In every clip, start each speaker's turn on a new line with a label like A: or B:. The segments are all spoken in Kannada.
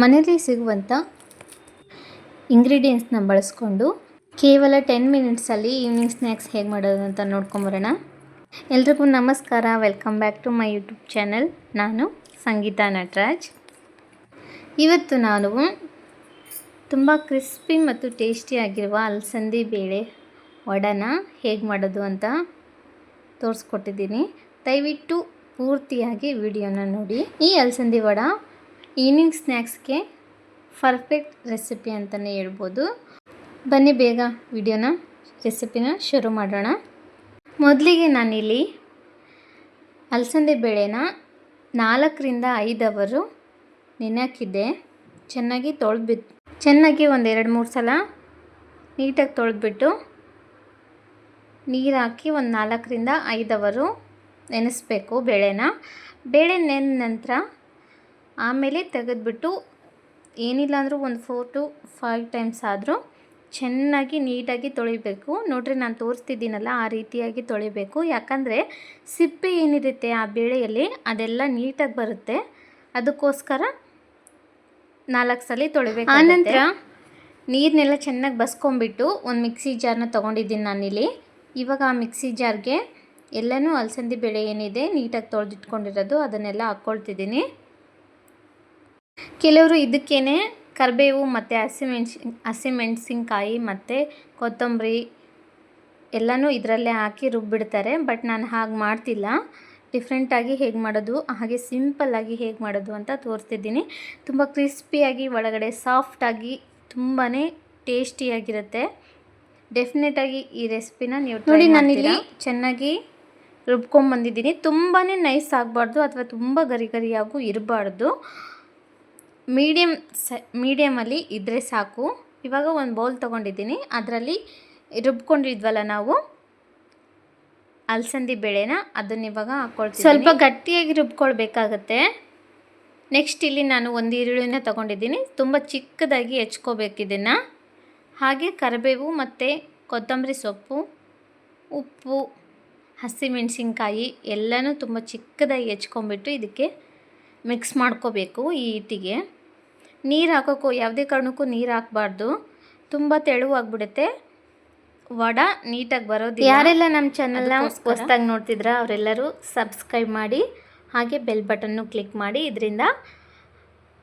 A: ಮನೆಯಲ್ಲಿ ಸಿಗುವಂಥ ಇಂಗ್ರೀಡಿಯೆಂಟ್ಸ್ನ ಬಳಸ್ಕೊಂಡು ಕೇವಲ 10 ಮಿನಿಟ್ಸಲ್ಲಿ ಈವ್ನಿಂಗ್ ಸ್ನ್ಯಾಕ್ಸ್ ಹೇಗೆ ಮಾಡೋದು ಅಂತ ನೋಡ್ಕೊಂಬರೋಣ. ಎಲ್ರಿಗೂ ನಮಸ್ಕಾರ, welcome back to my YouTube channel. ನಾನು ಸಂಗೀತಾ ನಟರಾಜ್. ಇವತ್ತು ನಾನು ತುಂಬ ಕ್ರಿಸ್ಪಿ ಮತ್ತು ಟೇಸ್ಟಿಯಾಗಿರುವ ಅಲಸಂದಿ ಬೇಳೆ ವಡನ ಹೇಗೆ ಮಾಡೋದು ಅಂತ ತೋರಿಸ್ಕೊಟ್ಟಿದ್ದೀನಿ. ದಯವಿಟ್ಟು ಪೂರ್ತಿಯಾಗಿ ವಿಡಿಯೋನ ನೋಡಿ. ಈ ಅಲಸಂದಿ ವಡ ಈವ್ನಿಂಗ್ ಸ್ನ್ಯಾಕ್ಸ್ಗೆ ಪರ್ಫೆಕ್ಟ್ ರೆಸಿಪಿ ಅಂತಲೇ ಹೇಳ್ಬೋದು. ಬನ್ನಿ ಬೇಗ ರೆಸಿಪಿನ ಶುರು ಮಾಡೋಣ. ಮೊದಲಿಗೆ ನಾನಿಲ್ಲಿ ಅಲಸಂದಿ ಬೇಳೆನ 4 ರಿಂದ 5 ಅವರು ನೆನೆ ಹಾಕಿದ್ದೆ. ಚೆನ್ನಾಗಿ ಒಂದು 2-3 ಸಲ ನೀಟಾಗಿ ತೊಳೆದ್ಬಿಟ್ಟು ನೀರು ಹಾಕಿ ಒಂದು 4 ರಿಂದ 5 ಅವರು ನೆನೆಸ್ಬೇಕು ಬೇಳೆ ನೆನೆದ ನಂತರ ಆಮೇಲೆ ತೆಗೆದುಬಿಟ್ಟು ಏನಿಲ್ಲ ಅಂದರೂ ಒಂದು 4 to 5 ಟೈಮ್ಸ್ ಆದರೂ ಚೆನ್ನಾಗಿ ನೀಟಾಗಿ ತೊಳಿಬೇಕು. ನೋಡ್ರಿ, ನಾನು ತೋರಿಸ್ತಿದ್ದೀನಲ್ಲ ಆ ರೀತಿಯಾಗಿ ತೊಳಿಬೇಕು. ಯಾಕಂದರೆ ಸಿಪ್ಪೆ ಏನಿರುತ್ತೆ ಆ ಬೇಳೆಯಲ್ಲಿ ಅದೆಲ್ಲ ನೀಟಾಗಿ ಬರುತ್ತೆ. ಅದಕ್ಕೋಸ್ಕರ 4 ಸಲ ತೊಳಿಬೇಕು. ಆನಂತರ ನೀರನ್ನೆಲ್ಲ ಚೆನ್ನಾಗಿ ಬಸ್ಕೊಂಬಿಟ್ಟು ಒಂದು ಮಿಕ್ಸಿ ಜಾರ್ನ ತೊಗೊಂಡಿದ್ದೀನಿ ನಾನಿಲ್ಲಿ. ಇವಾಗ ಆ ಮಿಕ್ಸಿ ಜಾರ್ಗೆ ಎಲ್ಲನೂ ಅಲಸಂದಿ ಬೇಳೆ ಏನಿದೆ ನೀಟಾಗಿ ತೊಳೆದಿಟ್ಕೊಂಡಿರೋದು ಅದನ್ನೆಲ್ಲ ಹಾಕ್ಕೊಳ್ತಿದ್ದೀನಿ. ಕೆಲವರು ಇದಕ್ಕೇನೆ ಕರಿಬೇವು ಮತ್ತು ಹಸಿಮೆಣಸಿನ್ಕಾಯಿ ಮತ್ತು ಕೊತ್ತಂಬರಿ ಎಲ್ಲನೂ ಇದರಲ್ಲೇ ಹಾಕಿ ರುಬ್ಬಿಡ್ತಾರೆ. ಬಟ್ ನಾನು ಹಾಗೆ ಮಾಡ್ತಿಲ್ಲ. ಡಿಫ್ರೆಂಟಾಗಿ ಹೇಗೆ ಮಾಡೋದು, ಹಾಗೆ ಸಿಂಪಲ್ಲಾಗಿ ಹೇಗೆ ಮಾಡೋದು ಅಂತ ತೋರಿಸ್ತಿದ್ದೀನಿ. ತುಂಬ ಕ್ರಿಸ್ಪಿಯಾಗಿ, ಒಳಗಡೆ ಸಾಫ್ಟಾಗಿ, ತುಂಬಾ ಟೇಸ್ಟಿಯಾಗಿರುತ್ತೆ. ಡೆಫಿನೆಟಾಗಿ ಈ ರೆಸಿಪಿನ ನೀವು ನೋಡಿ. ನಾನಿಲ್ಲಿ ಚೆನ್ನಾಗಿ ರುಬ್ಕೊಂಡ್ಬಂದಿದ್ದೀನಿ. ತುಂಬಾ ನೈಸ್ ಆಗಬಾರ್ದು ಅಥವಾ ತುಂಬ ಗರಿಯಾಗೂ ಇರಬಾರ್ದು. ಮೀಡಿಯಮಲ್ಲಿ ಇದ್ದರೆ ಸಾಕು. ಇವಾಗ ಒಂದು ಬೌಲ್ ತೊಗೊಂಡಿದ್ದೀನಿ. ಅದರಲ್ಲಿ ರುಬ್ಕೊಂಡಿದ್ವಲ್ಲ ನಾವು ಅಲಸಂದಿ ಬೇಳೆನ, ಅದನ್ನ ಇವಾಗ ಹಾಕ್ಕೊಳ್ತೀನಿ. ಸ್ವಲ್ಪ ಗಟ್ಟಿಯಾಗಿ ರುಬ್ಕೊಳ್ಬೇಕಾಗತ್ತೆ. ನೆಕ್ಸ್ಟ್ ಇಲ್ಲಿ ನಾನು ಒಂದು ಈರುಳ್ಳಿನ ತೊಗೊಂಡಿದ್ದೀನಿ. ತುಂಬ ಚಿಕ್ಕದಾಗಿ ಹೆಚ್ಕೋಬೇಕು ಇದನ್ನು. ಹಾಗೆ ಕರಿಬೇವು ಮತ್ತು ಕೊತ್ತಂಬರಿ ಸೊಪ್ಪು, ಉಪ್ಪು, ಹಸಿಮೆಣಸಿನ್ಕಾಯಿ ಎಲ್ಲನೂ ತುಂಬ ಚಿಕ್ಕದಾಗಿ ಹೆಚ್ಕೊಂಬಿಟ್ಟು ಇದಕ್ಕೆ ಮಿಕ್ಸ್ ಮಾಡ್ಕೋಬೇಕು. ಈ ಹಿಟ್ಟಿಗೆ ನೀರು ಹಾಕೋಕ್ಕೂ ಯಾವುದೇ ಕಾರಣಕ್ಕೂ ನೀರು ಹಾಕಬಾರ್ದು. ತುಂಬ ತೆಳುವಾಗಿಬಿಡುತ್ತೆ, ವಡ ನೀಟಾಗಿ ಬರೋದಿಲ್ಲ. ಯಾರೆಲ್ಲ ನಮ್ಮ ಚಾನಲ್ನ ಹೊಸ್ದಾಗಿ ನೋಡ್ತಿದ್ರ ಅವರೆಲ್ಲರೂ ಸಬ್ಸ್ಕ್ರೈಬ್ ಮಾಡಿ, ಹಾಗೆ ಬೆಲ್ ಬಟನ್ನು ಕ್ಲಿಕ್ ಮಾಡಿ. ಇದರಿಂದ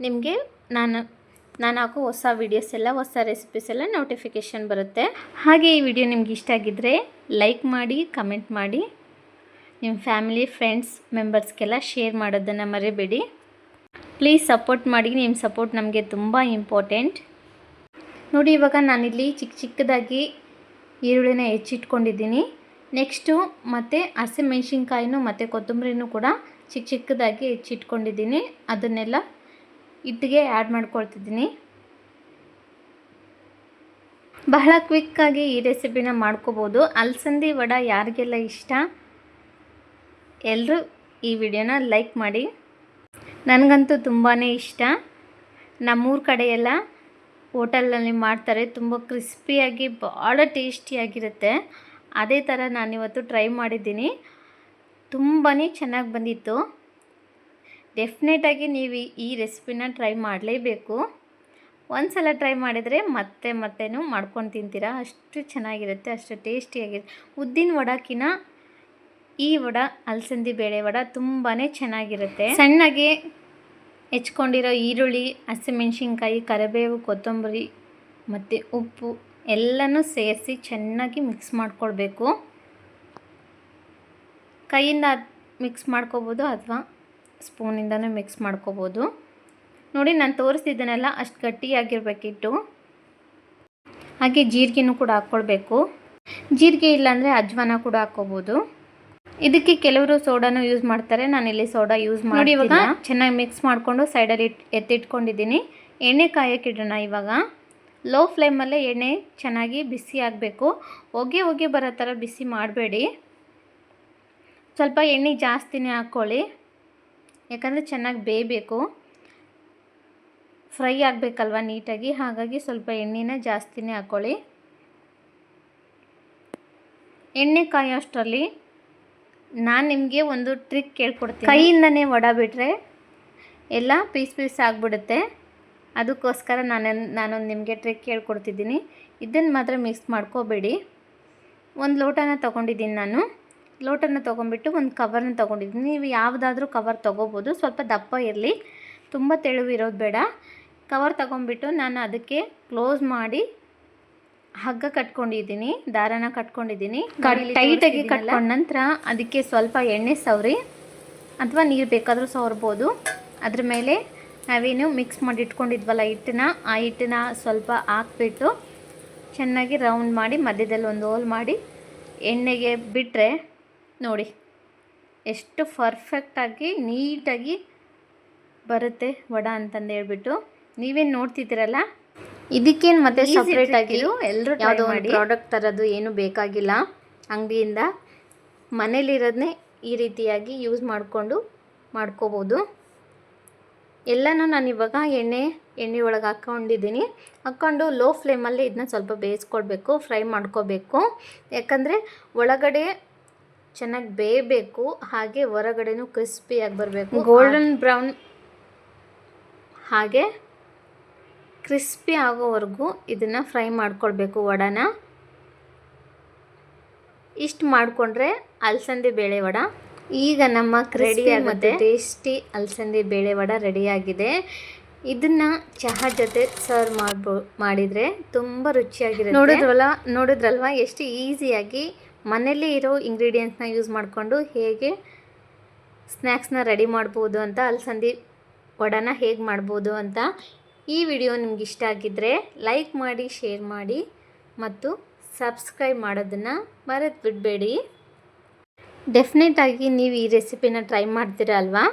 A: ನಿಮಗೆ ನಾನು ಹಾಕೋ ಹೊಸ ವೀಡಿಯೋಸ್ ಎಲ್ಲ, ಹೊಸ ರೆಸಿಪೀಸ್ ಎಲ್ಲ ನೋಟಿಫಿಕೇಷನ್ ಬರುತ್ತೆ. ಹಾಗೆ ಈ ವಿಡಿಯೋ ನಿಮ್ಗೆ ಇಷ್ಟ ಆಗಿದ್ದರೆ ಲೈಕ್ ಮಾಡಿ, ಕಮೆಂಟ್ ಮಾಡಿ, ನಿಮ್ಮ ಫ್ಯಾಮಿಲಿ ಫ್ರೆಂಡ್ಸ್ ಮೆಂಬರ್ಸ್ಗೆಲ್ಲ ಶೇರ್ ಮಾಡೋದನ್ನು ಮರಿಬೇಡಿ. ಪ್ಲೀಸ್ ಸಪೋರ್ಟ್ ಮಾಡಿ. ನಿಮ್ಮ ಸಪೋರ್ಟ್ ನಮಗೆ ತುಂಬ ಇಂಪಾರ್ಟೆಂಟ್. ನೋಡಿ, ಇವಾಗ ನಾನಿಲ್ಲಿ ಚಿಕ್ಕದಾಗಿ ಈರುಳ್ಳಿನ ಹೆಚ್ಚಿಟ್ಕೊಂಡಿದ್ದೀನಿ. ನೆಕ್ಸ್ಟು ಮತ್ತು ಹಸಿಮೆಣ್ಸಿನ್ಕಾಯಿನೂ ಮತ್ತು ಕೊತ್ತಂಬರಿನೂ ಕೂಡ ಚಿಕ್ಕದಾಗಿ ಹೆಚ್ಚಿಟ್ಕೊಂಡಿದ್ದೀನಿ. ಅದನ್ನೆಲ್ಲ ಹಿಟ್ಟಿಗೆ ಆ್ಯಡ್ ಮಾಡ್ಕೊಳ್ತಿದ್ದೀನಿ. ಬಹಳ ಕ್ವಿಕ್ಕಾಗಿ ಈ ರೆಸಿಪಿನ ಮಾಡ್ಕೋಬೋದು. ಅಲಸಂದಿ ವಡ ಯಾರಿಗೆಲ್ಲ ಇಷ್ಟ ಎಲ್ಲರೂ ಈ ವಿಡಿಯೋನ ಲೈಕ್ ಮಾಡಿ. ನನಗಂತೂ ತುಂಬಾ ಇಷ್ಟ. ನಮ್ಮೂರ ಕಡೆ ಎಲ್ಲ ಹೋಟೆಲ್ನಲ್ಲಿ ಮಾಡ್ತಾರೆ. ತುಂಬ ಕ್ರಿಸ್ಪಿಯಾಗಿ ಭಾಳ ಟೇಸ್ಟಿಯಾಗಿರುತ್ತೆ. ಅದೇ ಥರ ನಾನಿವತ್ತು ಟ್ರೈ ಮಾಡಿದ್ದೀನಿ. ತುಂಬಾ ಚೆನ್ನಾಗಿ ಬಂದಿತ್ತು. ಡೆಫಿನೆಟಾಗಿ ನೀವು ಈ ರೆಸಿಪಿನ ಟ್ರೈ ಮಾಡಲೇಬೇಕು. ಒಂದು ಸಲ ಟ್ರೈ ಮಾಡಿದರೆ ಮತ್ತೇನೂ ಮಾಡ್ಕೊಂಡು ತಿಂತೀರಾ. ಅಷ್ಟು ಚೆನ್ನಾಗಿರುತ್ತೆ, ಅಷ್ಟು ಟೇಸ್ಟಿಯಾಗಿರುತ್ತೆ. ಉದ್ದಿನ ವಡಕ್ಕಿಂತ ಈ ವಡ, ಅಲಸಂದಿ ಬೇಳೆ ವಡ ತುಂಬಾ ಚೆನ್ನಾಗಿರುತ್ತೆ. ಸಣ್ಣಗೆ ಹೆಚ್ಕೊಂಡಿರೋ ಈರುಳ್ಳಿ, ಹಸಿಮೆಣ್ಸಿನ್ಕಾಯಿ, ಕರಿಬೇವು, ಕೊತ್ತಂಬರಿ ಮತ್ತು ಉಪ್ಪು ಎಲ್ಲನೂ ಸೇರಿಸಿ ಚೆನ್ನಾಗಿ ಮಿಕ್ಸ್ ಮಾಡ್ಕೊಳ್ಬೇಕು. ಕೈಯಿಂದ ಮಿಕ್ಸ್ ಮಾಡ್ಕೋಬೋದು ಅಥವಾ ಸ್ಪೂನಿಂದನೂ ಮಿಕ್ಸ್ ಮಾಡ್ಕೋಬೋದು. ನೋಡಿ, ನಾನು ತೋರಿಸ್ತಿದ್ದೇನಲ್ಲ ಅಷ್ಟು ಗಟ್ಟಿಯಾಗಿರಬೇಕಿತ್ತು. ಹಾಗೆ ಜೀರಿಗೆನೂ ಕೂಡ ಹಾಕ್ಕೊಳ್ಬೇಕು. ಜೀರಿಗೆ ಇಲ್ಲಾಂದರೆ ಅಜ್ವಾನ ಕೂಡ ಹಾಕ್ಕೋಬೋದು. ಇದಕ್ಕೆ ಕೆಲವರು ಸೋಡಾನು ಯೂಸ್ ಮಾಡ್ತಾರೆ. ನಾನಿಲ್ಲಿ ಸೋಡಾ ಯೂಸ್ ಮಾಡಿ. ಇವಾಗ ಚೆನ್ನಾಗಿ ಮಿಕ್ಸ್ ಮಾಡಿಕೊಂಡು ಸೈಡಲ್ಲಿ ಎತ್ತಿಟ್ಕೊಂಡಿದ್ದೀನಿ. ಎಣ್ಣೆ ಕಾಯಕ್ಕಿಡೋಣ. ಇವಾಗ ಲೋ ಫ್ಲೇಮಲ್ಲೇ ಎಣ್ಣೆ ಚೆನ್ನಾಗಿ ಬಿಸಿ ಆಗಬೇಕು. ಹೊಗೆ ಬರೋ ಥರ ಬಿಸಿ ಮಾಡಬೇಡಿ. ಸ್ವಲ್ಪ ಎಣ್ಣೆ ಜಾಸ್ತಿನೇ ಹಾಕ್ಕೊಳ್ಳಿ, ಯಾಕಂದರೆ ಚೆನ್ನಾಗಿ ಬೇಯಬೇಕು, ಫ್ರೈ ಆಗಬೇಕಲ್ವ ನೀಟಾಗಿ. ಹಾಗಾಗಿ ಸ್ವಲ್ಪ ಎಣ್ಣೆನ ಜಾಸ್ತಿನೇ ಹಾಕ್ಕೊಳ್ಳಿ. ಎಣ್ಣೆ ಕಾಯೋಷ್ಟರಲ್ಲಿ ನಾನು ನಿಮಗೆ ಒಂದು ಟ್ರಿಕ್ ಹೇಳ್ಕೊಡ್ತೀನಿ. ಕೈಯಿಂದನೇ ವಡ ಬಿಟ್ಟರೆ ಎಲ್ಲ ಪೀಸ್ ಆಗಿಬಿಡುತ್ತೆ. ಅದಕ್ಕೋಸ್ಕರ ನಾನೊಂದು ನಿಮಗೆ ಟ್ರಿಕ್ ಹೇಳ್ಕೊಡ್ತಿದ್ದೀನಿ. ಇದನ್ನು ಮಾತ್ರ ಮಿಕ್ಸ್ ಮಾಡ್ಕೋಬೇಡಿ. ಒಂದು ಲೋಟನ ತೊಗೊಂಡಿದ್ದೀನಿ ನಾನು. ಲೋಟನ ತೊಗೊಂಬಿಟ್ಟು ಒಂದು ಕವರ್ನ ತೊಗೊಂಡಿದ್ದೀನಿ. ನೀವು ಯಾವುದಾದ್ರೂ ಕವರ್ ತೊಗೋಬೋದು, ಸ್ವಲ್ಪ ದಪ್ಪ ಇರಲಿ, ತುಂಬ ತೆಳುವಿರೋದು ಬೇಡ. ಕವರ್ ತೊಗೊಂಬಿಟ್ಟು ನಾನು ಅದಕ್ಕೆ ಕ್ಲೋಸ್ ಮಾಡಿ ಹಗ್ಗ ಕಟ್ಕೊಂಡಿದ್ದೀನಿ, ದಾರನ ಕಟ್ಕೊಂಡಿದ್ದೀನಿ. ಟೈಟಾಗಿ ಕಟ್ಕೊಂಡ ನಂತರ ಅದಕ್ಕೆ ಸ್ವಲ್ಪ ಎಣ್ಣೆ ಸವರಿ ಅಥವಾ ನೀರು ಬೇಕಾದರೂ ಸವರ್ಬೋದು. ಅದ್ರ ಮೇಲೆ ನಾವೇನು ಮಿಕ್ಸ್ ಮಾಡಿ ಇಟ್ಕೊಂಡಿದ್ವಲ್ಲ ಹಿಟ್ಟನ್ನ, ಆ ಹಿಟ್ಟನ್ನ ಸ್ವಲ್ಪ ಹಾಕ್ಬಿಟ್ಟು ಚೆನ್ನಾಗಿ ರೌಂಡ್ ಮಾಡಿ ಮಧ್ಯದಲ್ಲಿ ಒಂದು ಹೋಲ್ ಮಾಡಿ ಎಣ್ಣೆಗೆ ಬಿಟ್ಟರೆ ನೋಡಿ ಎಷ್ಟು ಪರ್ಫೆಕ್ಟಾಗಿ ನೀಟಾಗಿ ಬರುತ್ತೆ ವಡೆ ಅಂತಂದು ಹೇಳ್ಬಿಟ್ಟು. ನೀವೇನು ನೋಡ್ತಿದ್ದೀರಲ್ಲ, ಇದಕ್ಕೇನು ಮತ್ತೆ ಸಪ್ರೇಟಾಗಿ ಎಲ್ಲರೂ ಯಾವುದೋ ಒಂದು ಪ್ರಾಡಕ್ಟ್ ತರೋದು ಏನು ಬೇಕಾಗಿಲ್ಲ. ಅಂಗಡಿಯಿಂದ ಮನೇಲಿರೋದನ್ನೇ ಈ ರೀತಿಯಾಗಿ ಯೂಸ್ ಮಾಡ್ಕೋಬೋದು. ಎಲ್ಲನೂ ನಾನು ಇವಾಗ ಎಣ್ಣೆ ಒಳಗೆ ಹಾಕ್ಕೊಂಡು ಲೋ ಫ್ಲೇಮಲ್ಲಿ ಇದನ್ನ ಸ್ವಲ್ಪ ಬೇಯಿಸ್ಕೊಳ್ಬೇಕು, ಫ್ರೈ ಮಾಡ್ಕೋಬೇಕು. ಯಾಕಂದರೆ ಒಳಗಡೆ ಚೆನ್ನಾಗಿ ಬೇಯಬೇಕು, ಹಾಗೆ ಹೊರಗಡೆನೂ ಕ್ರಿಸ್ಪಿಯಾಗಿ ಬರಬೇಕು. ಗೋಲ್ಡನ್ ಬ್ರೌನ್ ಹಾಗೆ ಕ್ರಿಸ್ಪಿ ಆಗೋವರೆಗೂ ಇದನ್ನು ಫ್ರೈ ಮಾಡ್ಕೊಳ್ಬೇಕು ವಡೆನ. ಇಷ್ಟು ಮಾಡಿಕೊಂಡ್ರೆ ಅಲಸಂದೆ ಬೇಳೆ ವಡೆ ಈಗ ನಮ್ಮ ರೆಡಿ ಆಗುತ್ತೆ. ಟೇಸ್ಟಿ ಅಲಸಂದೆ ಬೇಳೆ ವಡೆ ರೆಡಿಯಾಗಿದೆ. ಇದನ್ನು ಚಹಾ ಜೊತೆ ಸರ್ವ್ ಮಾಡಿದರೆ ತುಂಬ ರುಚಿಯಾಗಿರುತ್ತೆ. ನೋಡಿದ್ರಲ್ವ ಎಷ್ಟು ಈಸಿಯಾಗಿ ಮನೇಲಿ ಇರೋ ಇಂಗ್ರೀಡಿಯೆಂಟ್ಸ್ನ ಯೂಸ್ ಮಾಡಿಕೊಂಡು ಹೇಗೆ ಸ್ನ್ಯಾಕ್ಸ್ನ ರೆಡಿ ಮಾಡ್ಬೋದು ಅಂತ, ಅಲಸಂದೆ ವಡೆನ ಹೇಗೆ ಮಾಡ್ಬೋದು ಅಂತ. ಈ ವಿಡಿಯೋ ನಿಮ್ಗೆ ಇಷ್ಟ ಆಗಿದ್ದರೆ ಲೈಕ್ ಮಾಡಿ, ಶೇರ್ ಮಾಡಿ ಮತ್ತು ಸಬ್ಸ್ಕ್ರೈಬ್ ಮಾಡೋದನ್ನು ಮರೆತು ಬಿಡಬೇಡಿ. ಡೆಫಿನೆಟಾಗಿ ನೀವು ಈ ರೆಸಿಪಿನ ಟ್ರೈ ಮಾಡ್ತೀರಾ ಅಲ್ವಾ?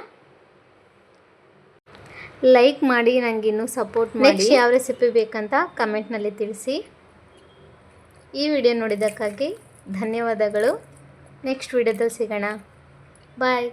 A: ಲೈಕ್ ಮಾಡಿ, ನನಗೆ ಇನ್ನೂ ಸಪೋರ್ಟ್ ಮಾಡಿ. ನೆಕ್ಸ್ಟ್ ಯಾವ ರೆಸಿಪಿ ಬೇಕಂತ ಕಮೆಂಟ್ನಲ್ಲಿ ತಿಳಿಸಿ. ಈ ವಿಡಿಯೋ ನೋಡಿದ್ದಕ್ಕಾಗಿ ಧನ್ಯವಾದಗಳು. ನೆಕ್ಸ್ಟ್ ವಿಡಿಯೋದಲ್ಲಿ ಸಿಗೋಣ. ಬಾಯ್.